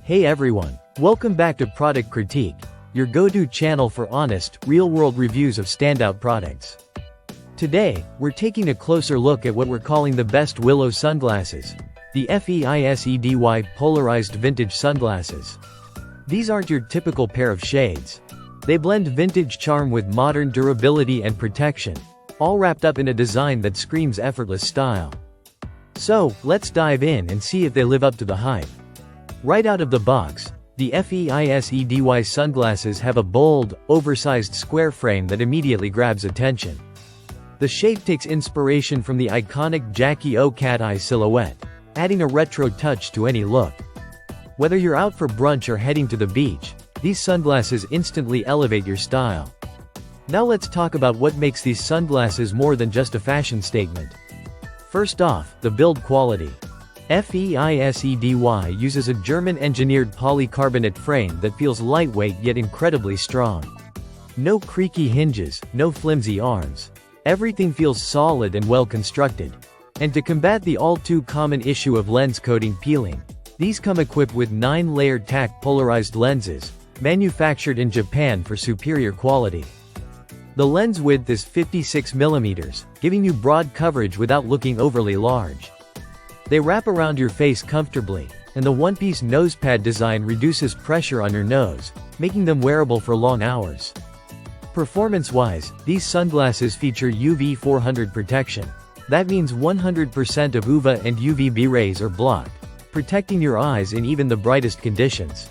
Hey everyone, welcome back to Product Critique, your go-to channel for honest, real-world reviews of standout products. Today, we're taking a closer look at what we're calling the best Willow sunglasses, the FEISEDY Polarized vintage sunglasses. These aren't your typical pair of shades. They blend vintage charm with modern durability and protection, all wrapped up in a design that screams effortless style. So, let's dive in and see if they live up to the hype. Right out of the box, the FEISEDY sunglasses have a bold, oversized square frame that immediately grabs attention. The shape takes inspiration from the iconic Jackie O cat eye silhouette, adding a retro touch to any look. Whether you're out for brunch or heading to the beach, these sunglasses instantly elevate your style. Now let's talk about what makes these sunglasses more than just a fashion statement. First off, the build quality. FEISEDY uses a German-engineered polycarbonate frame that feels lightweight yet incredibly strong. No creaky hinges, no flimsy arms. Everything feels solid and well-constructed. And to combat the all-too-common issue of lens coating peeling, these come equipped with 9-layered tack polarized lenses, manufactured in Japan for superior quality. The lens width is 56mm, giving you broad coverage without looking overly large. They wrap around your face comfortably, and the one-piece nosepad design reduces pressure on your nose, making them wearable for long hours. Performance-wise, these sunglasses feature UV 400 protection. That means 100% of UVA and UVB rays are blocked, protecting your eyes in even the brightest conditions.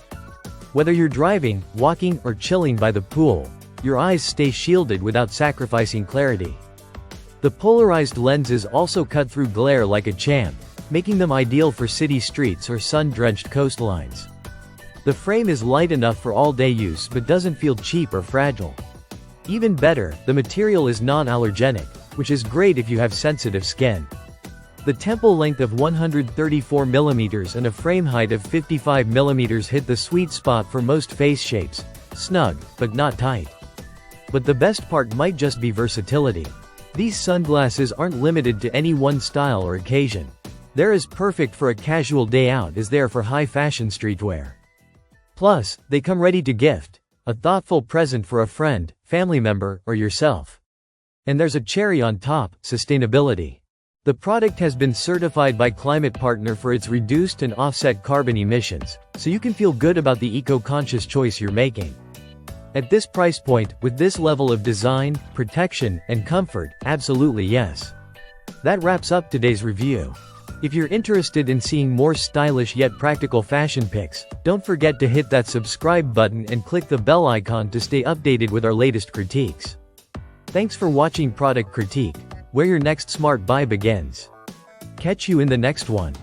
Whether you're driving, walking, or chilling by the pool, your eyes stay shielded without sacrificing clarity. The polarized lenses also cut through glare like a champ, making them ideal for city streets or sun-drenched coastlines. The frame is light enough for all-day use but doesn't feel cheap or fragile. Even better, the material is non-allergenic, which is great if you have sensitive skin. The temple length of 134mm and a frame height of 55mm hit the sweet spot for most face shapes, snug, but not tight. But the best part might just be versatility. These sunglasses aren't limited to any one style or occasion. They're as perfect for a casual day out as they are for high-fashion streetwear. Plus, they come ready to gift, a thoughtful present for a friend, family member, or yourself. And there's a cherry on top: sustainability. The product has been certified by Climate Partner for its reduced and offset carbon emissions, so you can feel good about the eco-conscious choice you're making. At this price point, with this level of design, protection, and comfort, absolutely yes. That wraps up today's review. If you're interested in seeing more stylish yet practical fashion pics, don't forget to hit that subscribe button and click the bell icon to stay updated with our latest critiques. Thanks for watching Product Critique, where your next smart buy begins. Catch you in the next one.